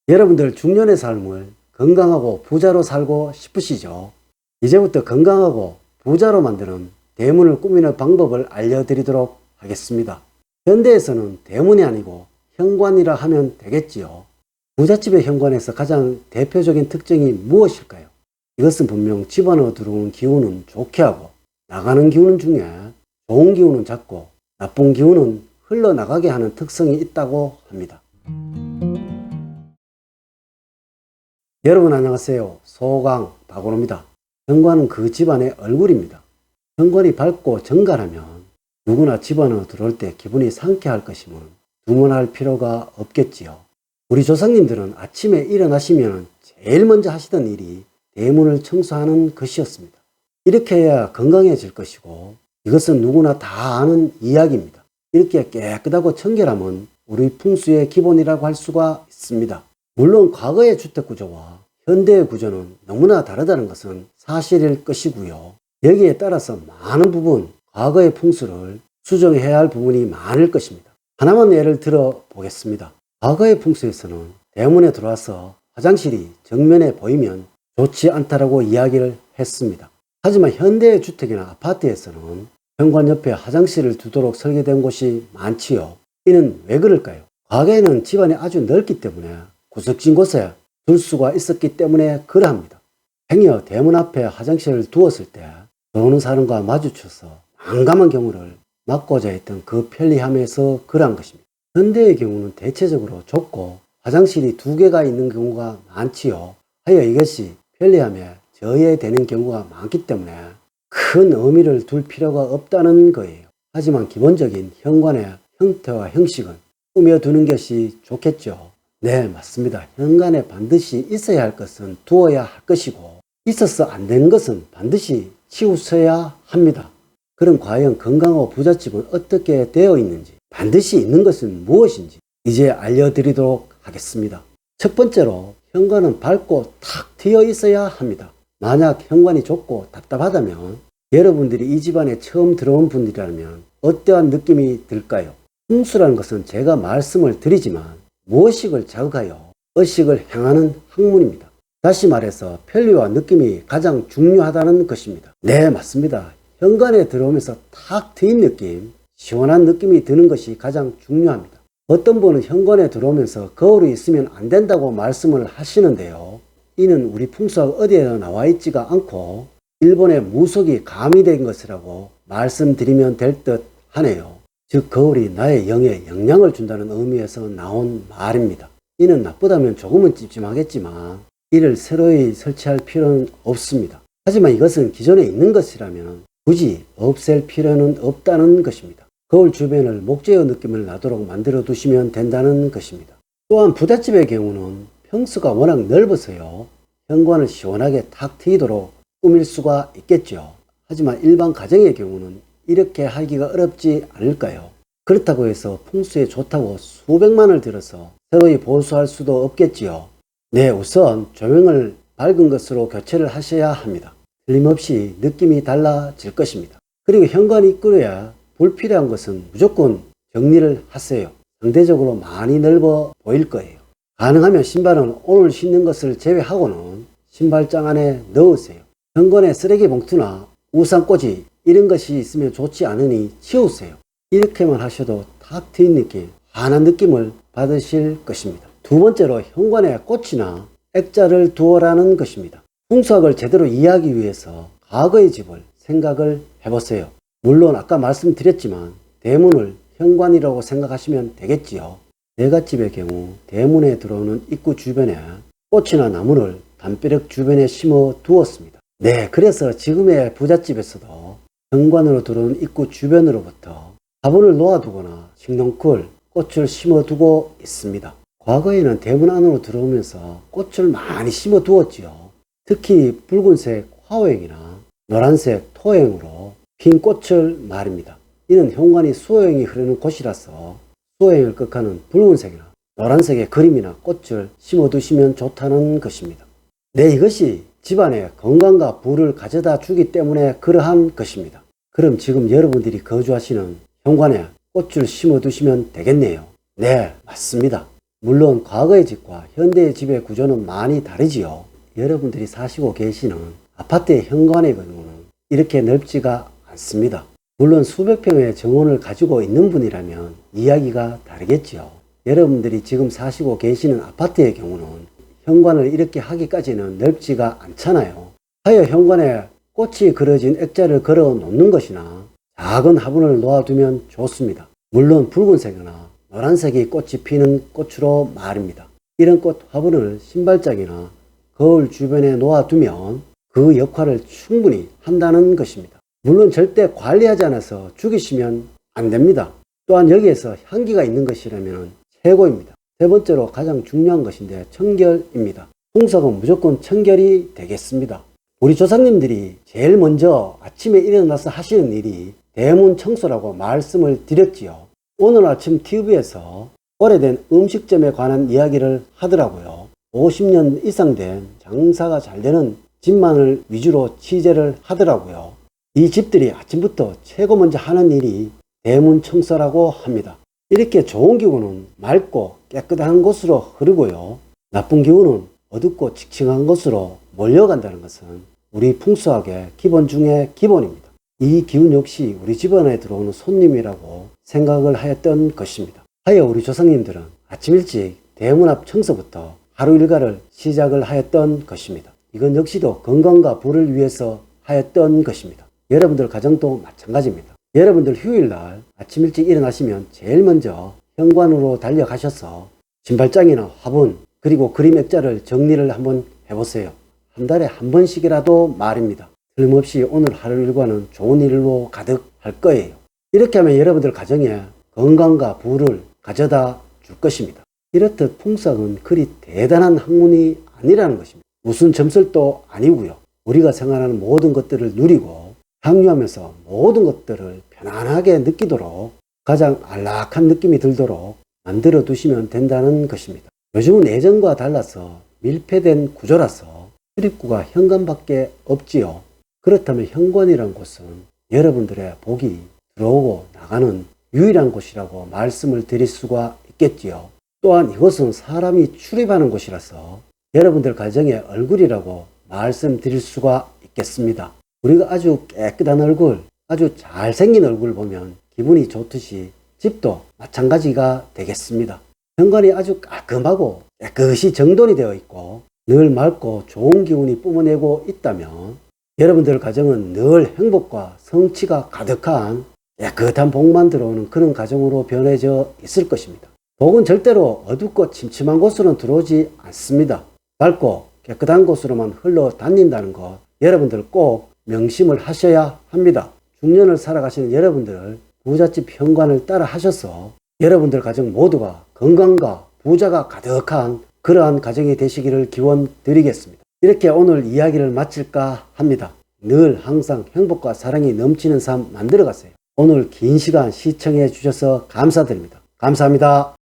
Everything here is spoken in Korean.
여러분들 중년의 삶을 건강하고 부자로 살고 싶으시죠? 이제부터 건강하고 부자로 만드는 대문을 꾸미는 방법을 알려드리도록 하겠습니다. 현대에서는 대문이 아니고 현관이라 하면 되겠지요. 부잣집의 현관에서 가장 대표적인 특징이 무엇일까요? 이것은 분명 집안으로 들어오는 기운은 좋게 하고 나가는 기운은 중에 좋은 기운은 잡고 나쁜 기운은 흘러나가게 하는 특성이 있다고 합니다. 여러분 안녕하세요. 소강 박원호입니다. 현관은 그 집안의 얼굴입니다. 현관이 밝고 정갈하면 누구나 집안으로 들어올 때 기분이 상쾌할 것이면 두문할 필요가 없겠지요. 우리 조상님들은 아침에 일어나시면 제일 먼저 하시던 일이 대문을 청소하는 것이었습니다. 이렇게 해야 건강해질 것이고 이것은 누구나 다 아는 이야기입니다. 이렇게 깨끗하고 청결함은 우리 풍수의 기본이라고 할 수가 있습니다. 물론 과거의 주택구조와 현대의 구조는 너무나 다르다는 것은 사실일 것이고요. 여기에 따라서 많은 부분 과거의 풍수를 수정해야 할 부분이 많을 것입니다. 하나만 예를 들어 보겠습니다. 과거의 풍수에서는 대문에 들어와서 화장실이 정면에 보이면 좋지 않다라고 이야기를 했습니다. 하지만 현대의 주택이나 아파트에서는 현관 옆에 화장실을 두도록 설계된 곳이 많지요. 이는 왜 그럴까요? 과거에는 집안이 아주 넓기 때문에 구석진 곳에 둘 수가 있었기 때문에 그러합니다. 행여 대문 앞에 화장실을 두었을 때 들어오는 사람과 마주쳐서 난감한 경우를 막고자 했던 그 편리함에서 그러한 것입니다. 현대의 경우는 대체적으로 좁고 화장실이 2개가 있는 경우가 많지요. 하여 이것이 편리함에 저해되는 경우가 많기 때문에 큰 의미를 둘 필요가 없다는 거예요. 하지만 기본적인 현관의 형태와 형식은 꾸며두는 것이 좋겠죠. 네, 맞습니다. 현관에 반드시 있어야 할 것은 두어야 할 것이고 있어서 안 되는 것은 반드시 치우쳐야 합니다. 그럼 과연 건강하고 부잣집은 어떻게 되어 있는지, 반드시 있는 것은 무엇인지 이제 알려드리도록 하겠습니다. 첫 번째로 현관은 밝고 탁 트여 있어야 합니다. 만약 현관이 좁고 답답하다면 여러분들이 이 집안에 처음 들어온 분들이라면 어떠한 느낌이 들까요? 풍수라는 것은 제가 말씀을 드리지만 무의식을 자극하여 의식을 향하는 학문입니다. 다시 말해서 편리와 느낌이 가장 중요하다는 것입니다. 네, 맞습니다. 현관에 들어오면서 탁 트인 느낌, 시원한 느낌이 드는 것이 가장 중요합니다. 어떤 분은 현관에 들어오면서 거울이 있으면 안 된다고 말씀을 하시는데요. 이는 우리 풍수학 어디에나 나와 있지가 않고 일본의 무속이 가미된 것이라고 말씀드리면 될 듯 하네요. 즉 거울이 나의 영에 영향을 준다는 의미에서 나온 말입니다. 이는 나쁘다면 조금은 찝찝하겠지만 이를 새로이 설치할 필요는 없습니다. 하지만 이것은 기존에 있는 것이라면 굳이 없앨 필요는 없다는 것입니다. 거울 주변을 목재의 느낌을 나도록 만들어 두시면 된다는 것입니다. 또한 부잣집의 경우는 평수가 워낙 넓어서요. 현관을 시원하게 탁 트이도록 꾸밀 수가 있겠죠. 하지만 일반 가정의 경우는 이렇게 하기가 어렵지 않을까요? 그렇다고 해서 풍수에 좋다고 수백만을 들여서 새로이 보수할 수도 없겠지요. 네, 우선 조명을 밝은 것으로 교체를 하셔야 합니다. 틀림없이 느낌이 달라질 것입니다. 그리고 현관 입구에 불필요한 것은 무조건 정리를 하세요. 상대적으로 많이 넓어 보일 거예요. 가능하면 신발은 오늘 신는 것을 제외하고는 신발장 안에 넣으세요. 현관에 쓰레기 봉투나 우산꽂이 이런 것이 있으면 좋지 않으니 치우세요. 이렇게만 하셔도 탁 트인 느낌, 환한 느낌을 받으실 것입니다. 두 번째로 현관에 꽃이나 액자를 두어라는 것입니다. 풍수학을 제대로 이해하기 위해서 과거의 집을 생각을 해보세요. 물론 아까 말씀드렸지만 대문을 현관이라고 생각하시면 되겠지요. 내갓집의 경우 대문에 들어오는 입구 주변에 꽃이나 나무를 담벼락 주변에 심어 두었습니다. 네, 그래서 지금의 부잣집에서도 현관으로 들어오는 입구 주변으로부터 화분을 놓아두거나 식농쿨, 꽃을 심어두고 있습니다. 과거에는 대문 안으로 들어오면서 꽃을 많이 심어 두었지요. 특히 붉은색 화호행이나 노란색 토행으로 핀 꽃을 말입니다. 이는 현관이 수호행이 흐르는 곳이라서 수호행을 극하는 붉은색이나 노란색의 그림이나 꽃을 심어 두시면 좋다는 것입니다. 네, 이것이 집안에 건강과 부를 가져다 주기 때문에 그러한 것입니다. 그럼 지금 여러분들이 거주하시는 현관에 꽃을 심어 두시면 되겠네요. 네, 맞습니다. 물론 과거의 집과 현대의 집의 구조는 많이 다르지요. 여러분들이 사시고 계시는 아파트의 현관의 경우는 이렇게 넓지가 않습니다. 물론 수백 평의 정원을 가지고 있는 분이라면 이야기가 다르겠지요. 여러분들이 지금 사시고 계시는 아파트의 경우는 현관을 이렇게 하기까지는 넓지가 않잖아요. 하여 현관에 꽃이 그려진 액자를 걸어 놓는 것이나 작은 화분을 놓아두면 좋습니다. 물론 붉은색이나 노란색이 꽃이 피는 꽃으로 말입니다. 이런 꽃 화분을 신발장이나 거울 주변에 놓아두면 그 역할을 충분히 한다는 것입니다. 물론 절대 관리하지 않아서 죽이시면 안 됩니다. 또한 여기에서 향기가 있는 것이라면 최고입니다. 세 번째로 가장 중요한 것인데 청결입니다. 풍속은 무조건 청결이 되겠습니다. 우리 조상님들이 제일 먼저 아침에 일어나서 하시는 일이 대문 청소라고 말씀을 드렸지요. 오늘 아침 TV에서 오래된 음식점에 관한 이야기를 하더라고요. 50년 이상 된 장사가 잘 되는 집만을 위주로 취재를 하더라고요. 이 집들이 아침부터 최고 먼저 하는 일이 대문 청소라고 합니다. 이렇게 좋은 기운은 맑고 깨끗한 곳으로 흐르고요. 나쁜 기운은 어둡고 칙칙한 곳으로 몰려간다는 것은 우리 풍수학의 기본 중에 기본입니다. 이 기운 역시 우리 집안에 들어오는 손님이라고 생각을 하였던 것입니다. 하여 우리 조상님들은 아침 일찍 대문 앞 청소부터 하루 일과를 시작을 하였던 것입니다. 이건 역시도 건강과 부를 위해서 하였던 것입니다. 여러분들 가정도 마찬가지입니다. 여러분들 휴일날 아침 일찍 일어나시면 제일 먼저 현관으로 달려가셔서 신발장이나 화분 그리고 그림 액자를 정리를 한번 해보세요. 한 달에 한 번씩이라도 말입니다. 틀림없이 오늘 하루 일과는 좋은 일로 가득할 거예요. 이렇게 하면 여러분들 가정에 건강과 부를 가져다 줄 것입니다. 이렇듯 풍속은 그리 대단한 학문이 아니라는 것입니다. 무슨 점술도 아니고요. 우리가 생활하는 모든 것들을 누리고 향유하면서 모든 것들을 편안하게 느끼도록 가장 안락한 느낌이 들도록 만들어 두시면 된다는 것입니다. 요즘은 예전과 달라서 밀폐된 구조라서 출입구가 현관밖에 없지요. 그렇다면 현관이란 곳은 여러분들의 복이 들어오고 나가는 유일한 곳이라고 말씀을 드릴 수가 있겠지요. 또한 이곳은 사람이 출입하는 곳이라서 여러분들 가정의 얼굴이라고 말씀드릴 수가 있겠습니다. 우리가 아주 깨끗한 얼굴, 아주 잘생긴 얼굴 보면 기분이 좋듯이 집도 마찬가지가 되겠습니다. 현관이 아주 깔끔하고 깨끗이 정돈이 되어 있고 늘 맑고 좋은 기운이 뿜어내고 있다면 여러분들 가정은 늘 행복과 성취가 가득한 깨끗한 복만 들어오는 그런 가정으로 변해져 있을 것입니다. 복은 절대로 어둡고 침침한 곳으로는 들어오지 않습니다. 밝고 깨끗한 곳으로만 흘러 다닌다는 것 여러분들 꼭 명심을 하셔야 합니다. 중년을 살아가시는 여러분들 부잣집 현관을 따라 하셔서 여러분들 가정 모두가 건강과 부자가 가득한 그러한 가정이 되시기를 기원 드리겠습니다. 이렇게 오늘 이야기를 마칠까 합니다. 늘 항상 행복과 사랑이 넘치는 삶 만들어 가세요. 오늘 긴 시간 시청해 주셔서 감사드립니다. 감사합니다.